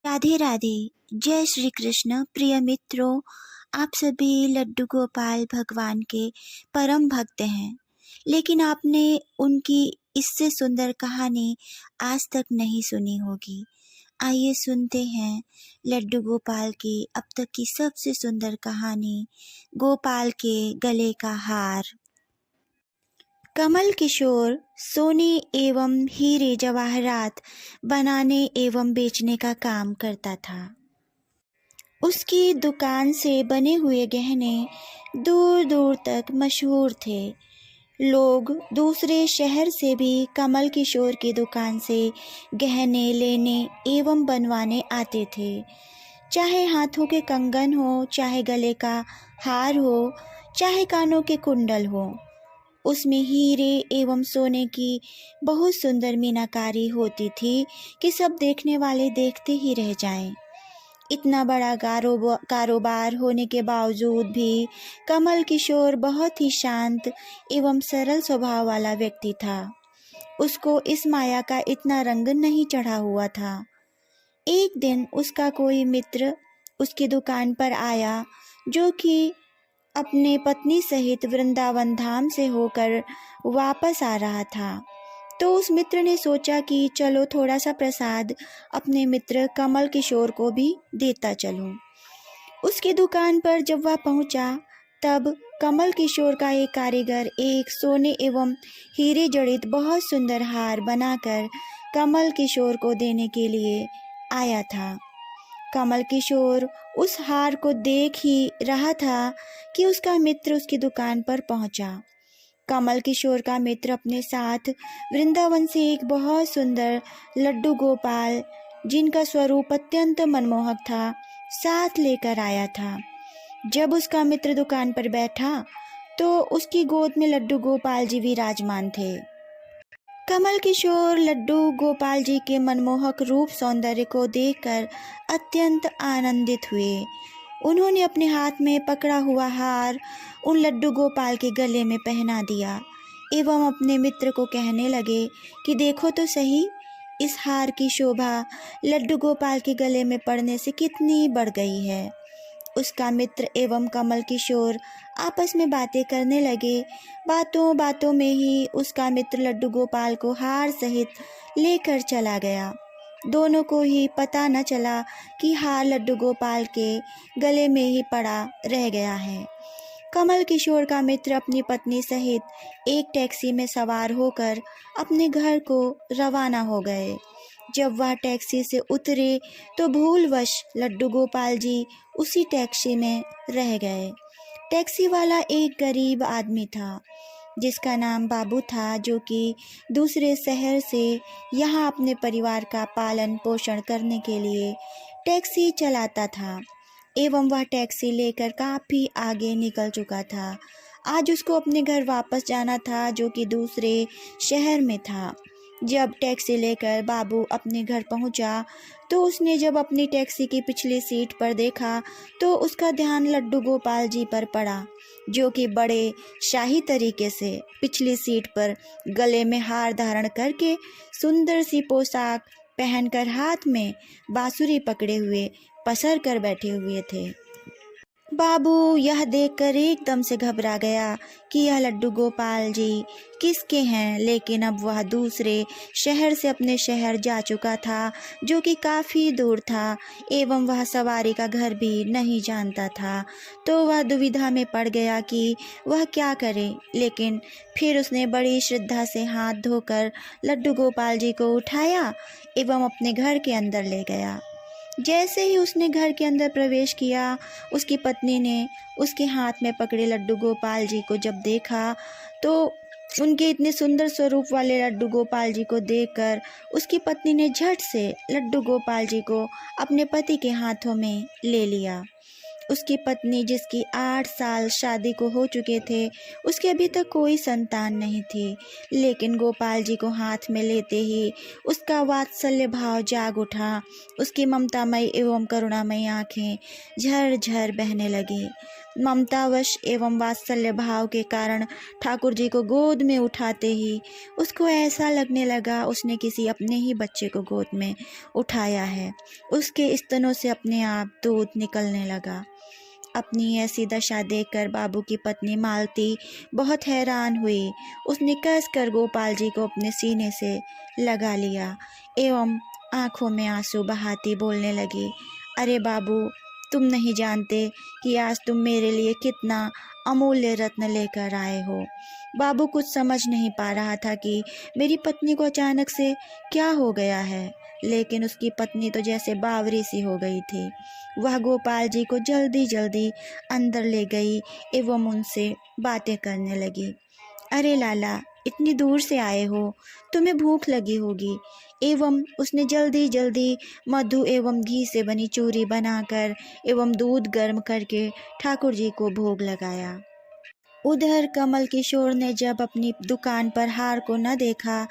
राधे राधे। जय श्री कृष्ण। प्रिय मित्रों, आप सभी लड्डू गोपाल भगवान के परम भक्त हैं, लेकिन आपने उनकी इससे सुंदर कहानी आज तक नहीं सुनी होगी। आइए सुनते हैं लड्डू गोपाल की अब तक की सबसे सुंदर कहानी, गोपाल के गले का हार। कमल किशोर सोने एवं हीरे जवाहरात बनाने एवं बेचने का काम करता था। उसकी दुकान से बने हुए गहने दूर दूर तक मशहूर थे। लोग दूसरे शहर से भी कमल किशोर की दुकान से गहने लेने एवं बनवाने आते थे। चाहे हाथों के कंगन हो, चाहे गले का हार हो, चाहे कानों के कुंडल हो, उसमें हीरे एवं सोने की बहुत सुंदर मीनाकारी होती थी कि सब देखने वाले देखते ही रह जाएं। इतना बड़ा कारोबार होने के बावजूद भी कमल किशोर बहुत ही शांत एवं सरल स्वभाव वाला व्यक्ति था। उसको इस माया का इतना रंग नहीं चढ़ा हुआ था। एक दिन उसका कोई मित्र उसकी दुकान पर आया, जो कि अपने पत्नी सहित वृंदावन धाम से होकर वापस आ रहा था। तो उस मित्र ने सोचा कि चलो थोड़ा सा प्रसाद अपने मित्र कमल किशोर को भी देता चलूं। उसकी दुकान पर जब वह पहुंचा, तब कमल किशोर का एक कारीगर एक सोने एवं हीरे जड़ित बहुत सुंदर हार बनाकर कमल किशोर को देने के लिए आया था। कमल किशोर उस हार को देख ही रहा था कि उसका मित्र उसकी दुकान पर पहुंचा। कमल किशोर का मित्र अपने साथ वृंदावन से एक बहुत सुंदर लड्डू गोपाल, जिनका स्वरूप अत्यंत मनमोहक था, साथ लेकर आया था। जब उसका मित्र दुकान पर बैठा तो उसकी गोद में लड्डू गोपाल जी विराजमान थे। कमल किशोर लड्डू गोपाल जी के मनमोहक रूप सौंदर्य को देखकर अत्यंत आनंदित हुए। उन्होंने अपने हाथ में पकड़ा हुआ हार उन लड्डू गोपाल के गले में पहना दिया एवं अपने मित्र को कहने लगे कि देखो तो सही, इस हार की शोभा लड्डू गोपाल के गले में पड़ने से कितनी बढ़ गई है। उसका मित्र एवं कमल किशोर आपस में बातें करने लगे। बातों बातों में ही उसका मित्र लड्डू गोपाल को हार सहित लेकर चला गया। दोनों को ही पता न चला कि हार लड्डू गोपाल के गले में ही पड़ा रह गया है। कमल किशोर का मित्र अपनी पत्नी सहित एक टैक्सी में सवार होकर अपने घर को रवाना हो गए। जब वह टैक्सी से उतरे तो भूलवश लड्डू गोपाल जी उसी टैक्सी में रह गए। टैक्सी वाला एक गरीब आदमी था, जिसका नाम बाबू था, जो कि दूसरे शहर से यहाँ अपने परिवार का पालन पोषण करने के लिए टैक्सी चलाता था एवं वह टैक्सी लेकर काफ़ी आगे निकल चुका था। आज उसको अपने घर वापस जाना था, जो कि दूसरे शहर में था। जब टैक्सी लेकर बाबू अपने घर पहुंचा तो उसने जब अपनी टैक्सी की पिछली सीट पर देखा तो उसका ध्यान लड्डू गोपाल जी पर पड़ा, जो कि बड़े शाही तरीके से पिछली सीट पर गले में हार धारण करके सुंदर सी पोशाक पहनकर हाथ में बांसुरी पकड़े हुए पसर कर बैठे हुए थे। बाबू यह देखकर एकदम से घबरा गया कि यह लड्डू गोपाल जी किसके हैं, लेकिन अब वह दूसरे शहर से अपने शहर जा चुका था, जो कि काफ़ी दूर था एवं वह सवारी का घर भी नहीं जानता था। तो वह दुविधा में पड़ गया कि वह क्या करे, लेकिन फिर उसने बड़ी श्रद्धा से हाथ धोकर लड्डू गोपाल जी को उठाया एवं अपने घर के अंदर ले गया। जैसे ही उसने घर के अंदर प्रवेश किया, उसकी पत्नी ने उसके हाथ में पकड़े लड्डू गोपाल जी को जब देखा तो उनके इतने सुंदर स्वरूप वाले लड्डू गोपाल जी को देखकर उसकी पत्नी ने झट से लड्डू गोपाल जी को अपने पति के हाथों में ले लिया। उसकी पत्नी, जिसकी 8 साल शादी को हो चुके थे, उसके अभी तक कोई संतान नहीं थी, लेकिन गोपाल जी को हाथ में लेते ही उसका वात्सल्य भाव जाग उठा। उसकी ममतामयी एवं करुणामयी आँखें झरझर बहने लगी। ममतावश एवं वात्सल्य भाव के कारण ठाकुर जी को गोद में उठाते ही उसको ऐसा लगने लगा उसने किसी अपने ही बच्चे को गोद में उठाया है। उसके स्तनों से अपने आप दूध निकलने लगा। अपनी ऐसी दशा देखकर बाबू की पत्नी मालती बहुत हैरान हुई। उसने कसकर गोपाल जी को अपने सीने से लगा लिया एवं आंखों में आंसू बहाती बोलने लगी, अरे बाबू, तुम नहीं जानते कि आज तुम मेरे लिए कितना अमूल्य रत्न लेकर आए हो। बाबू कुछ समझ नहीं पा रहा था कि मेरी पत्नी को अचानक से क्या हो गया है, लेकिन उसकी पत्नी तो जैसे बावरी सी हो गई थी। वह गोपाल जी को जल्दी जल्दी अंदर ले गई एवं उनसे बातें करने लगी। अरे लाला, इतनी दूर से आए हो, तुम्हें भूख लगी होगी। एवं उसने जल्दी जल्दी मधु एवं घी से बनी चूरी बनाकर एवं दूध गर्म करके ठाकुर जी को भोग लगाया। उधर कमल किशोर ने जब अपनी दुकान पर हार को न देखा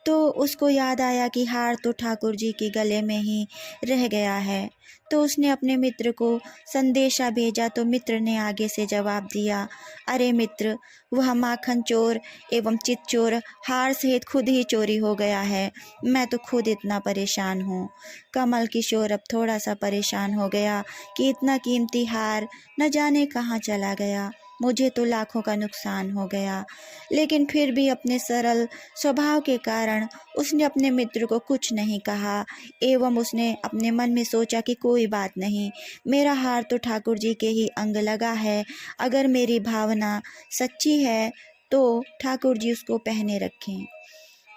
तो उसको याद आया कि हार तो ठाकुर जी के गले में ही रह गया है। तो उसने अपने मित्र को संदेशा भेजा तो मित्र ने आगे से जवाब दिया, अरे मित्र, वह माखन चोर एवं चित चोर हार सहित खुद ही चोरी हो गया है। मैं तो खुद इतना परेशान हूँ। कमल किशोर अब थोड़ा सा परेशान हो गया कि इतना कीमती हार न जाने कहाँ चला गया। मुझे तो लाखों का नुकसान हो गया। लेकिन फिर भी अपने सरल स्वभाव के कारण उसने अपने मित्र को कुछ नहीं कहा एवं उसने अपने मन में सोचा कि कोई बात नहीं, मेरा हार तो ठाकुर जी के ही अंग लगा है। अगर मेरी भावना सच्ची है तो ठाकुर जी उसको पहने रखें।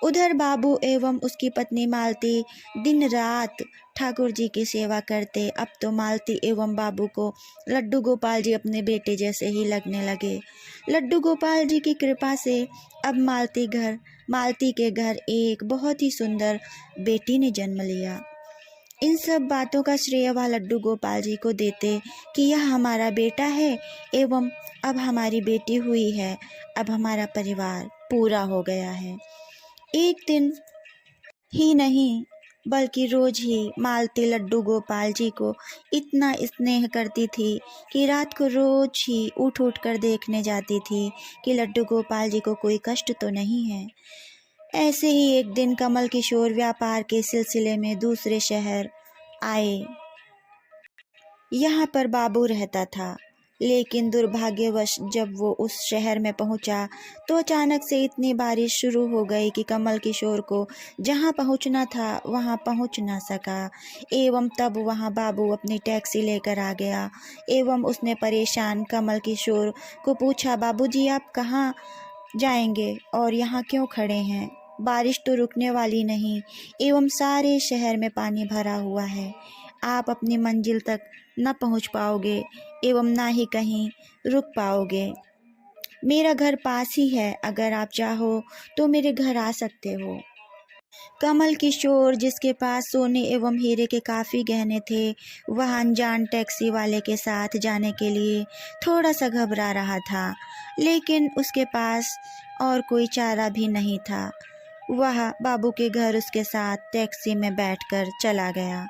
उधर बाबू एवं उसकी पत्नी मालती दिन रात ठाकुर जी की सेवा करते। अब तो मालती एवं बाबू को लड्डू गोपाल जी अपने बेटे जैसे ही लगने लगे। लड्डू गोपाल जी की कृपा से अब मालती के घर एक बहुत ही सुंदर बेटी ने जन्म लिया। इन सब बातों का श्रेय वह लड्डू गोपाल जी को देते कि यह हमारा बेटा है एवं अब हमारी बेटी हुई है, अब हमारा परिवार पूरा हो गया है। एक दिन ही नहीं बल्कि रोज ही मालती लड्डू गोपाल जी को इतना स्नेह करती थी कि रात को रोज ही उठ उठ कर देखने जाती थी कि लड्डू गोपाल जी को कोई कष्ट तो नहीं है। ऐसे ही एक दिन कमल किशोर व्यापार के सिलसिले में दूसरे शहर आए। यहाँ पर बाबू रहता था, लेकिन दुर्भाग्यवश जब वो उस शहर में पहुंचा तो अचानक से इतनी बारिश शुरू हो गई कि कमल किशोर को जहां पहुंचना था वहां पहुंच ना सका। एवं तब वहां बाबू अपनी टैक्सी लेकर आ गया एवं उसने परेशान कमल किशोर को पूछा, बाबूजी आप कहाँ जाएंगे और यहाँ क्यों खड़े हैं? बारिश तो रुकने वाली नहीं एवं सारे शहर में पानी भरा हुआ है। आप अपनी मंजिल तक न पहुंच पाओगे एवं ना ही कहीं रुक पाओगे। मेरा घर पास ही है, अगर आप चाहो तो मेरे घर आ सकते हो। कमल किशोर, जिसके पास सोने एवं हीरे के काफ़ी गहने थे, वह अनजान टैक्सी वाले के साथ जाने के लिए थोड़ा सा घबरा रहा था, लेकिन उसके पास और कोई चारा भी नहीं था। वह बाबू के घर उसके साथ टैक्सी में बैठकर चला गया।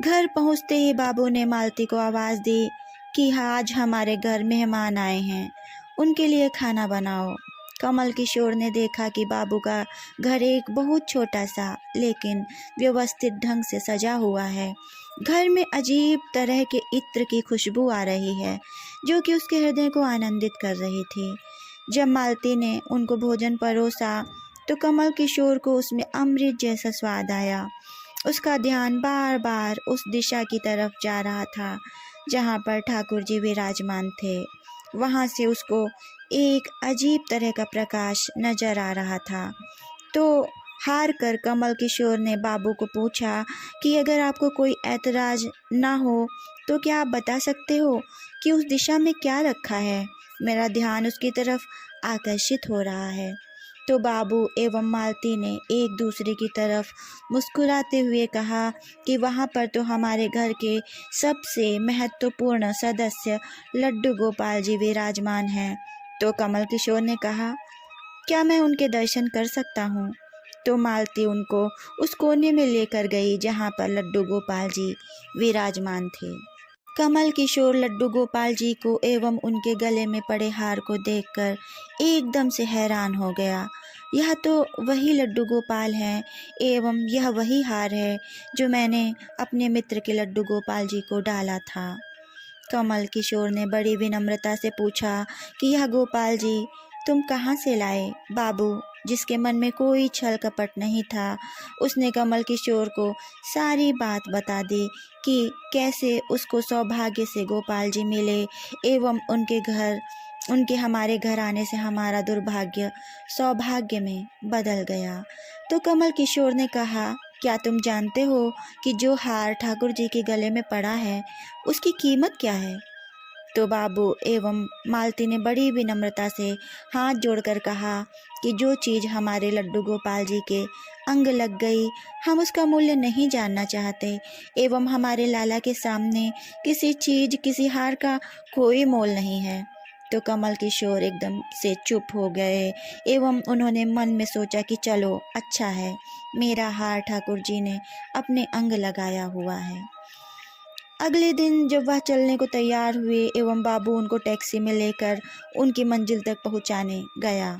घर पहुंचते ही बाबू ने मालती को आवाज़ दी कि आज हमारे घर मेहमान आए हैं, उनके लिए खाना बनाओ। कमल किशोर ने देखा कि बाबू का घर एक बहुत छोटा सा लेकिन व्यवस्थित ढंग से सजा हुआ है। घर में अजीब तरह के इत्र की खुशबू आ रही है जो कि उसके हृदय को आनंदित कर रही थी। जब मालती ने उनको भोजन परोसा तो कमल किशोर को उसमें अमृत जैसा स्वाद आया। उसका ध्यान बार बार उस दिशा की तरफ जा रहा था जहाँ पर ठाकुर जी विराजमान थे। वहाँ से उसको एक अजीब तरह का प्रकाश नजर आ रहा था। तो हार कर कमल किशोर ने बाबू को पूछा कि अगर आपको कोई ऐतराज ना हो तो क्या आप बता सकते हो कि उस दिशा में क्या रखा है? मेरा ध्यान उसकी तरफ आकर्षित हो रहा है। तो बाबू एवं मालती ने एक दूसरे की तरफ मुस्कुराते हुए कहा कि वहाँ पर तो हमारे घर के सबसे महत्वपूर्ण सदस्य लड्डू गोपाल जी विराजमान हैं। तो कमल किशोर ने कहा, क्या मैं उनके दर्शन कर सकता हूँ? तो मालती उनको उस कोने में लेकर गई जहाँ पर लड्डू गोपाल जी विराजमान थे। कमल किशोर लड्डू गोपाल जी को एवं उनके गले में पड़े हार को देखकर एकदम से हैरान हो गया। यह तो वही लड्डू गोपाल हैं एवं यह वही हार है जो मैंने अपने मित्र के लड्डू गोपाल जी को डाला था। कमल किशोर ने बड़ी विनम्रता से पूछा कि यह गोपाल जी तुम कहाँ से लाए? बाबू, जिसके मन में कोई छल कपट नहीं था, उसने कमल किशोर को सारी बात बता दी कि कैसे उसको सौभाग्य से गोपाल जी मिले एवं उनके हमारे घर आने से हमारा दुर्भाग्य सौभाग्य में बदल गया। तो कमल किशोर ने कहा, क्या तुम जानते हो कि जो हार ठाकुर जी के गले में पड़ा है उसकी कीमत क्या है? तो बाबू एवं मालती ने बड़ी विनम्रता से हाथ जोड़कर कहा कि जो चीज़ हमारे लड्डू गोपाल जी के अंग लग गई, हम उसका मूल्य नहीं जानना चाहते एवं हमारे लाला के सामने किसी चीज़, किसी हार का कोई मोल नहीं है। तो कमल किशोर एकदम से चुप हो गए एवं उन्होंने मन में सोचा कि चलो अच्छा है, मेरा हार ठाकुर जी ने अपने अंग लगाया हुआ है। अगले दिन जब वह चलने को तैयार हुए एवं बाबू उनको टैक्सी में लेकर उनकी मंजिल तक पहुंचाने गया।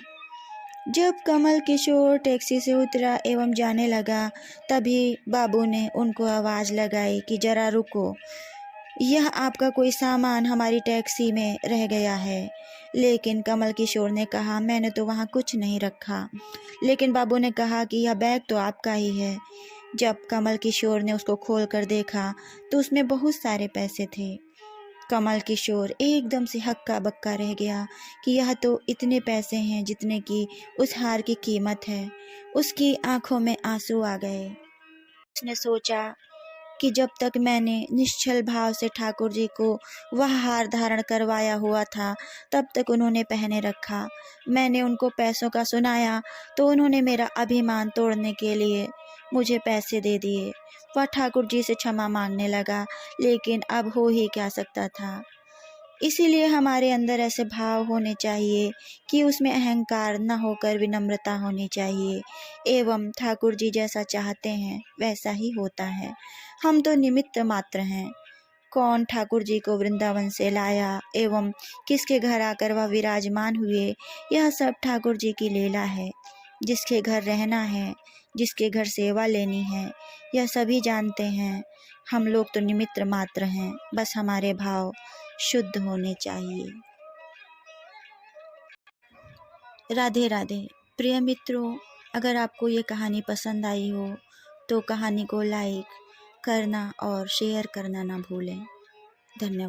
जब कमल किशोर टैक्सी से उतरा एवं जाने लगा, तभी बाबू ने उनको आवाज़ लगाई कि जरा रुको, यह आपका कोई सामान हमारी टैक्सी में रह गया है। लेकिन कमल किशोर ने कहा, मैंने तो वहाँ कुछ नहीं रखा। लेकिन बाबू ने कहा कि यह बैग तो आपका ही है। जब कमल किशोर ने उसको खोल कर देखा तो उसमें बहुत सारे पैसे थे। कमल किशोर एकदम से हक्का बक्का रह गया कि यह तो इतने पैसे हैं जितने की उस हार की कीमत है। उसकी आंखों में आंसू आ गए। उसने सोचा कि जब तक मैंने निश्चल भाव से ठाकुर जी को वह हार धारण करवाया हुआ था, तब तक उन्होंने पहने रखा। मैंने उनको पैसों का सुनाया तो उन्होंने मेरा अभिमान तोड़ने के लिए मुझे पैसे दे दिए। वह ठाकुर जी से क्षमा मांगने लगा, लेकिन अब हो ही क्या सकता था। इसीलिए हमारे अंदर ऐसे भाव होने चाहिए कि उसमें अहंकार न होकर विनम्रता होनी चाहिए एवं ठाकुर जी जैसा चाहते हैं वैसा ही होता है। हम तो निमित्त मात्र हैं। कौन ठाकुर जी को वृंदावन से लाया एवं किसके घर आकर वह विराजमान हुए, यह सब ठाकुर जी की लीला है। जिसके घर रहना है, जिसके घर सेवा लेनी है, यह सभी जानते हैं। हम लोग तो निमित्त मात्र हैं, बस हमारे भाव शुद्ध होने चाहिए। राधे राधे। प्रिय मित्रों, अगर आपको ये कहानी पसंद आई हो तो कहानी को लाइक करना और शेयर करना ना भूलें। धन्यवाद।